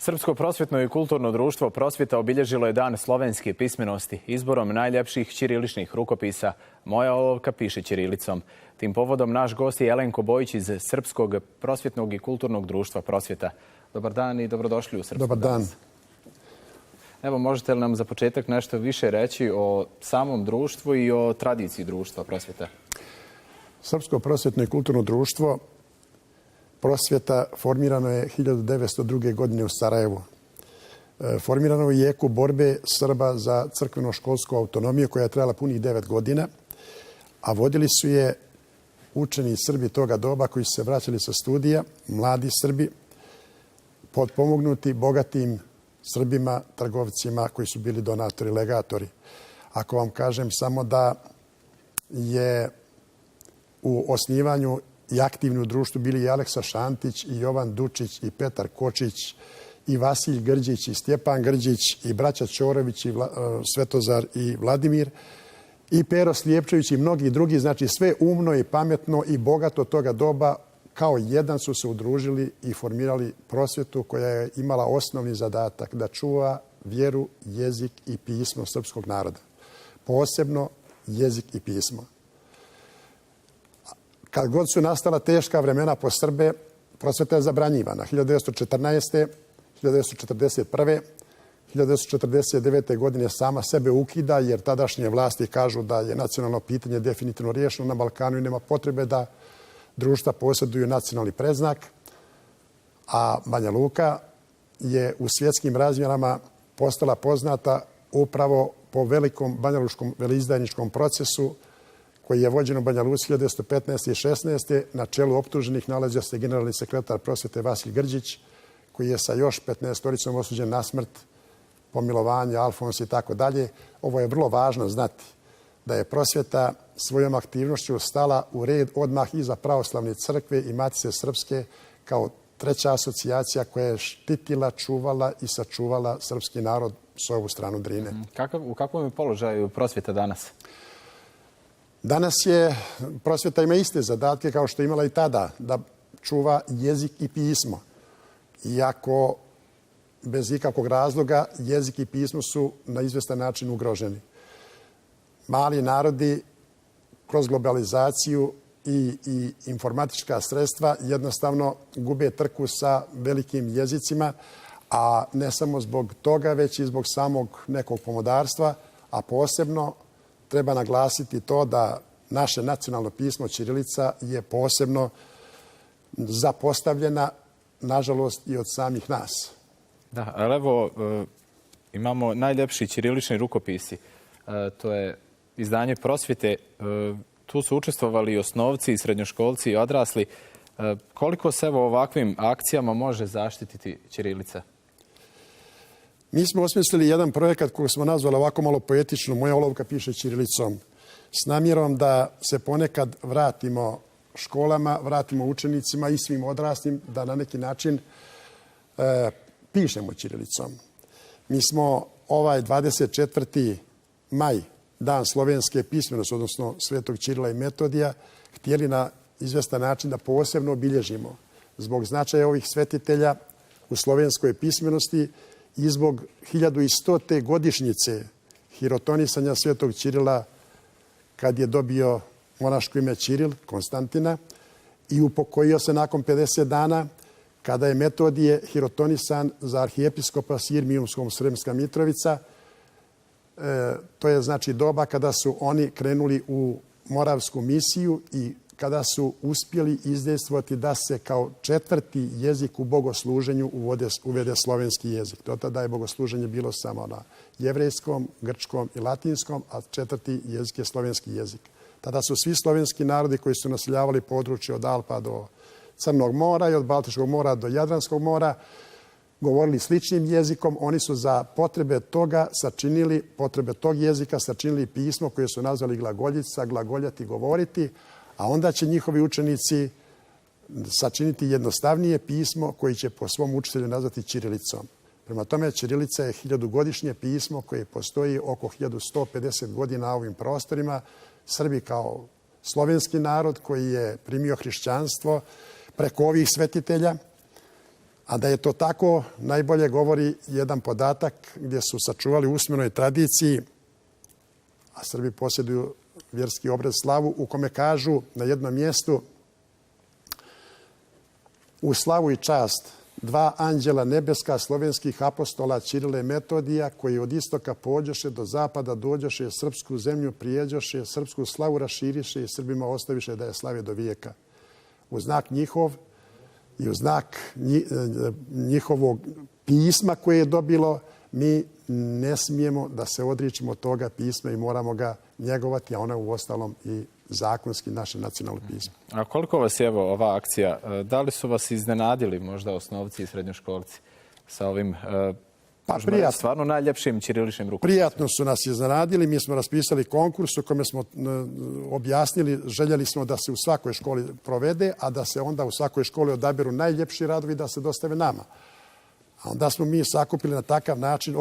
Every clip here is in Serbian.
Srpsko prosvjetno i kulturno društvo Prosvjeta obilježilo je Dan slovenske pismenosti izborom najljepših ćiriličnih rukopisa Moja olovka piše ćirilicom. Tim povodom naš gost je Jelenko Bojić iz Srpskog prosvjetnog i kulturnog društva Prosvjeta. Dobar dan i dobrodošli u Srpsku. Dobar dan. Evo, možete li nam za početak nešto više reći o samom društvu i o tradiciji društva Prosvjeta? Srpsko prosvjetno i kulturno društvo Prosvjeta formirano je 1902. godine u Sarajevu. Formirano u jeku borbe Srba za crkveno-školsku autonomiju koja je trajala punih 9 godina, a vodili su je učeni Srbi toga doba koji su se vraćali sa studija, mladi Srbi, potpomognuti bogatim Srbima, trgovcima koji su bili donatori, legatori. Ako vam kažem samo da je u osnivanju i aktivni u društvu bili i Aleksa Šantić, i Jovan Dučić, i Petar Kočić, i Vasilj Grđić, i Stjepan Grđić, i braća Ćorović, i Svetozar, i Vladimir, i Pero Slijepčević, i mnogi drugi. Znači sve umno i pametno i bogato toga doba kao jedan su se udružili i formirali Prosvjetu koja je imala osnovni zadatak da čuva vjeru, jezik i pismo srpskog naroda. Posebno jezik i pismo. Kad god su nastala teška vremena po Srbe, Prosvjeta je zabranjivana. 1914. 1941. 1949. godine sama sebe ukida jer tadašnje vlasti kažu da je nacionalno pitanje definitivno riješeno na Balkanu i nema potrebe da društva posjeduju nacionalni predznak. A Banja Luka je u svjetskim razmjerama postala poznata upravo po velikom banjalučkom veleizdajničkom procesu koji je vođen u Banja Luci 1915. i 16. Na čelu optuženih nalazio se generalni sekretar Prosvjete Vasilj Grđić, koji je sa još 15-oricom osuđen na smrt, pomilovanje, Alfons i tako dalje. Ovo je vrlo važno znati da je Prosvjeta svojom aktivnošću stala u red odmah iza Pravoslavne crkve i Matice Srpske kao treća asocijacija koja je štitila, čuvala i sačuvala srpski narod s ovu stranu Drine. U kakvom je položaju Prosvjeta danas? Danas je Prosvjeta ima iste zadatke kao što je imala i tada, da čuva jezik i pismo. Iako bez ikakvog razloga jezik i pismo su na izvestan način ugroženi. Mali narodi kroz globalizaciju i informatička sredstva jednostavno gube trku sa velikim jezicima, a ne samo zbog toga, već i zbog samog nekog pomodarstva, a posebno treba naglasiti to da naše nacionalno pismo ćirilica je posebno zapostavljena, nažalost, i od samih nas. Da, ali evo, imamo najljepši ćirilični rukopisi. To je izdanje Prosvjete. Tu su učestvovali i osnovci, i srednjoškolci, i odrasli. Koliko se evo ovakvim akcijama može zaštititi ćirilica? Mi smo osmislili jedan projekat koji smo nazvali ovako malo poetično Moja olovka piše ćirilicom, s namjerom da se ponekad vratimo školama, vratimo učenicima i svim odraslim da na neki način pišemo ćirilicom. Mi smo ovaj 24. maj, Dan slovenske pismenosti, odnosno Svetog Ćirila i Metodija, htjeli na izvestan način da posebno obilježimo zbog značaja ovih svetitelja u slovenskoj pismenosti i zbog 1100. godišnjice hirotonisanja Svetog Ćirila kad je dobio monaško ime Ćiril, Konstantina, i upokojio se nakon 50 dana kada je Metodije hirotonisan za arhijepiskopa Sirmijumskom Sremska Mitrovica. To je znači doba kada su oni krenuli u moravsku misiju i kada su uspjeli izdejstvovati da se kao četvrti jezik u bogosluženju uvede slovenski jezik. Do tada je bogosluženje bilo samo na jevrejskom, grčkom i latinskom, a četvrti jezik je slovenski jezik. Tada su svi slovenski narodi koji su naseljavali područje od Alpa do Crnog mora i od Baltičkog mora do Jadranskog mora govorili sličnim jezikom. Oni su za potrebe toga sačinili, potrebe tog jezika sačinili pismo koje su nazvali glagoljica, glagoljati, govoriti, a onda će njihovi učenici sačiniti jednostavnije pismo koji će po svom učitelju nazvati ćirilicom. Prema tome, ćirilica je 1000-godišnje pismo koje postoji oko 1150 godina na ovim prostorima. Srbi kao slovenski narod koji je primio hrišćanstvo preko ovih svetitelja, A da je to tako, najbolje govori jedan podatak gdje su sačuvali u usmenoj tradiciji, a Srbi posjeduju vjerski obred slavu, u kome kažu na jednom mjestu: u slavu i čast dva anđela nebeska slovenskih apostola Ćirila i Metodija, koji od istoka pođoše do zapada dođoše, srpsku zemlju prijeđoše, srpsku slavu raširiše i Srbima ostaviše da je slave do vijeka. U znak njihov i u znak njihovog pisma koje je dobilo, mi ne smijemo da se odričimo toga pisma i moramo ga njegovati, a ono je uostalom i zakonski naše nacionalno pismo. A koliko vas je ova akcija, da li su vas iznenadili možda osnovci i srednjoškolci sa ovim stvarno najljepšim ćiriličnim rukopisom? Prijatno su nas iznenadili. Mi smo raspisali konkurs u kome smo objasnili, željeli smo da se u svakoj školi provede, a da se onda u svakoj školi odaberu najljepši radovi da se dostave nama. A onda smo mi sakupili na takav način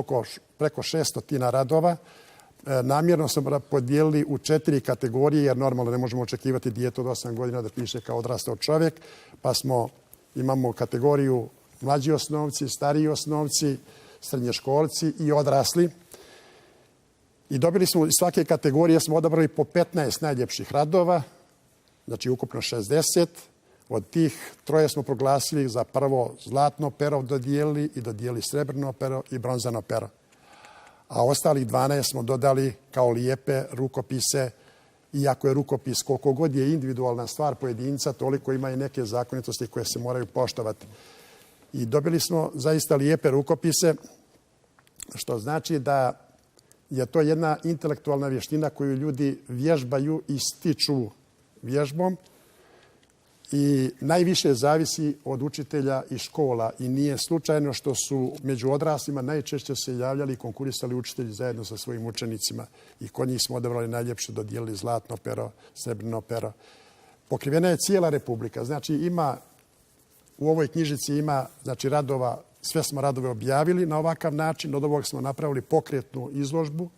preko 600 radova. Namjerno smo podijelili u 4 kategorije, jer normalno ne možemo očekivati dijete od 8 godina da piše kao odrastao čovjek. Pa imamo kategoriju mlađi osnovci, stariji osnovci, srednjoškolci i odrasli. I dobili smo iz svake kategorije, smo odabrali po 15 najljepših radova, znači ukupno 60. Od tih 3 smo proglasili za prvo zlatno pero dodijelili i dodijelili srebrno pero i bronzano pero. A ostalih 12 smo dodali kao lijepe rukopise, iako je rukopis koliko god je individualna stvar pojedinca, toliko ima i neke zakonitosti koje se moraju poštovati. I dobili smo zaista lijepe rukopise, što znači da je to jedna intelektualna vještina koju ljudi vježbaju i stiču vježbom i najviše zavisi od učitelja i škola. I nije slučajno što su među odraslima najčešće se javljali i konkurisali učitelji zajedno sa svojim učenicima. I kod njih smo odabrali najljepše, dodijelili zlatno pero, srebrno pero. Pokrivena je cijela Republika. Znači u ovoj knjižici ima radova, sve smo radove objavili na ovakav način. Od ovog smo napravili pokretnu izložbu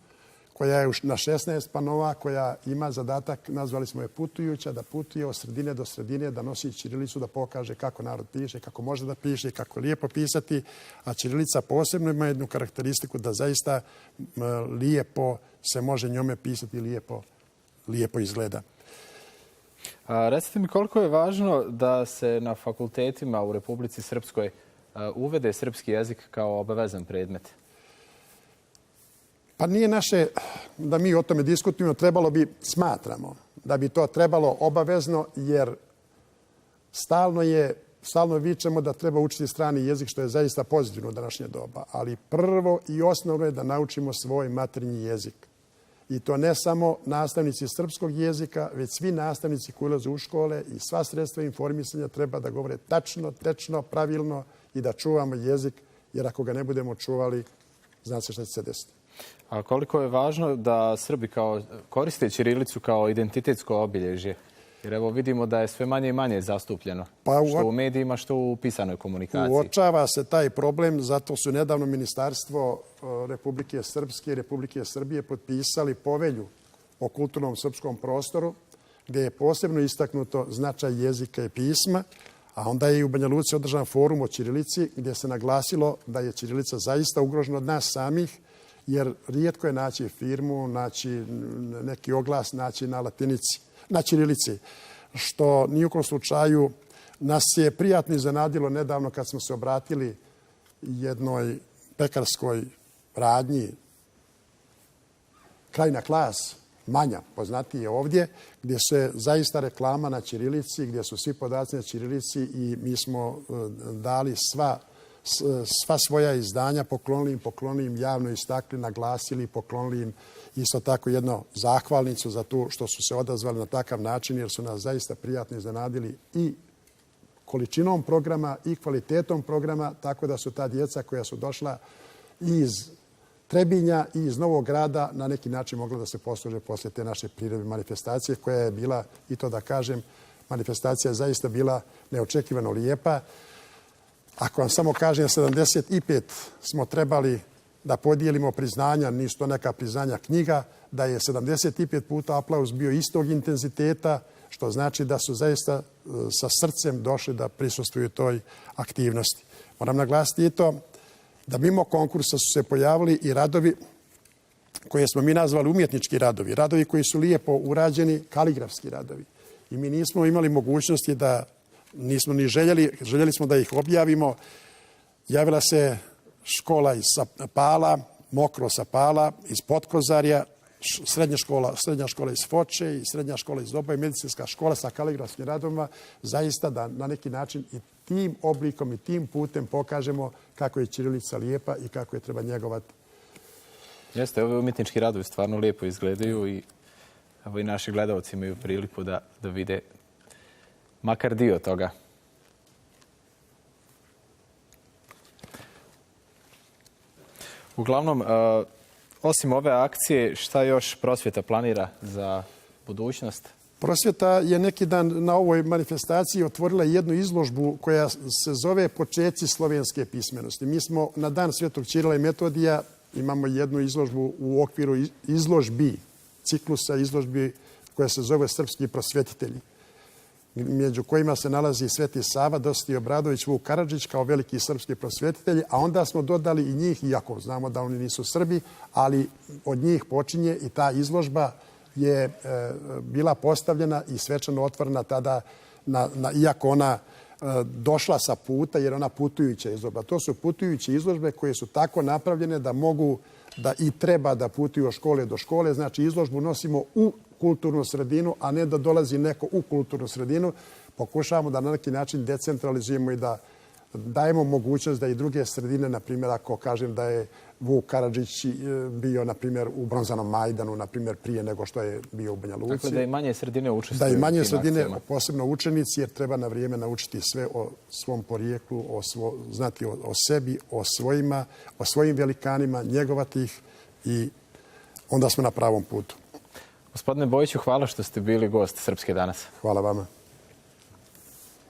koja je na 16 panova, koja ima zadatak, nazvali smo je putujuća, da putuje od sredine do sredine, da nosi ćirilicu, da pokaže kako narod piše, kako može da piše, kako je lijepo pisati. A ćirilica posebno ima jednu karakteristiku da zaista lijepo se može njome pisati i lijepo izgleda. Recite mi koliko je važno da se na fakultetima u Republici Srpskoj uvede srpski jezik kao obavezan predmet? Pa nije naše da mi o tome diskutujemo, smatramo da bi to trebalo obavezno, jer stalno vičemo da treba učiti strani jezik, što je zaista pozitivno u današnje doba. Ali prvo i osnovno je da naučimo svoj materinji jezik. I to ne samo nastavnici srpskog jezika, već svi nastavnici koji ulaze u škole i sva sredstva informisanja treba da govore tačno, tečno, pravilno i da čuvamo jezik, jer ako ga ne budemo čuvali, zna se šta će se desiti. A koliko je važno da Srbi koriste ćirilicu kao identitetsko obilježje? Jer evo vidimo da je sve manje i manje zastupljeno, što u medijima, što u pisanoj komunikaciji. Uočava se taj problem, zato su nedavno Ministarstvo Republike Srpske i Republike Srbije potpisali povelju o kulturnom srpskom prostoru, gdje je posebno istaknuto značaj jezika i pisma, a onda je i u Banja Luci održan forum o ćirilici, gdje se naglasilo da je ćirilica zaista ugrožena od nas samih, jer rijetko je naći firmu, naći neki oglas, naći na ćirilici, što nijukom slučaju nas je prijatno iznenadilo nedavno kad smo se obratili jednoj pekarskoj radnji Krajina Klas, manja, poznatije ovdje, gdje se zaista reklama na ćirilici, gdje su svi podaci na ćirilici i mi smo dali sva svoja izdanja, poklonili im javno istakli, naglasili, poklonili im isto tako jednu zahvalnicu za to što su se odazvali na takav način, jer su nas zaista prijatno iznenadili i količinom programa i kvalitetom programa, tako da su ta djeca koja su došla iz Trebinja i iz Novog Grada na neki način mogla da se posluže poslije te naše priredbe manifestacije, koja je bila, i to da kažem, manifestacija je zaista bila neočekivano lijepa. Ako vam samo kažem, 75 smo trebali da podijelimo priznanja, nisu to neka priznanja knjiga, da je 75 puta aplauz bio istog intenziteta, što znači da su zaista sa srcem došli da prisustvuju toj aktivnosti. Moram naglasiti i to da mimo konkursa su se pojavili i radovi koje smo mi nazvali umjetnički radovi. Radovi koji su lijepo urađeni, kaligrafski radovi. I mi nismo imali mogućnosti da, nismo ni željeli smo da ih objavimo. Javila se škola iz Pala, Mokro sa Pala, iz Potkozarja, srednja škola iz Foče i srednja škola iz Doba i medicinska škola sa kaligrafskim radovima. Zaista da na neki način i tim oblikom i tim putem pokažemo kako je ćirilica lijepa i kako je treba njegovati. Jeste, ove umjetnički radovi stvarno lijepo izgledaju i evo i naši gledalci imaju priliku da vide makar dio toga. Uglavnom, osim ove akcije, šta još prosvjeta planira za budućnost? Prosvjeta je neki dan na ovoj manifestaciji otvorila jednu izložbu koja se zove Počeci slovenske pismenosti. Mi smo na dan Svetog Ćirila i Metodija imamo jednu izložbu u okviru izložbi, ciklusa izložbi koja se zove Srpski prosvjetitelji, među kojima se nalazi Sveti Sava, Dositej Obradović, Vuk Karadžić kao veliki srpski prosvjetitelji, a onda smo dodali i njih, iako znamo da oni nisu Srbi, ali od njih počinje i ta izložba je bila postavljena i svečano otvorena tada, iako ona došla sa puta, jer ona putujuća izložba. To su putujuće izložbe koje su tako napravljene da mogu da i treba da putuju od škole do škole. Znači, izložbu nosimo u kulturnu sredinu, a ne da dolazi neko u kulturnu sredinu. Pokušavamo da na neki način decentralizujemo i da dajemo mogućnost da i druge sredine, na primjer, ako kažem da je Vuk Karadžić bio, na primjer, u Bronzanom Majdanu, na primjer, prije nego što je bio u Banja Luci. Dakle, da i manje sredine učestvuju. Da i manje sredine, posebno učenici, jer treba na vrijeme naučiti sve o svom porijeklu, znati o sebi, o svojim velikanima, njegovati ih i onda smo na pravom putu. Gospodine Bojiću, hvala što ste bili gost Srpske danas. Hvala vama.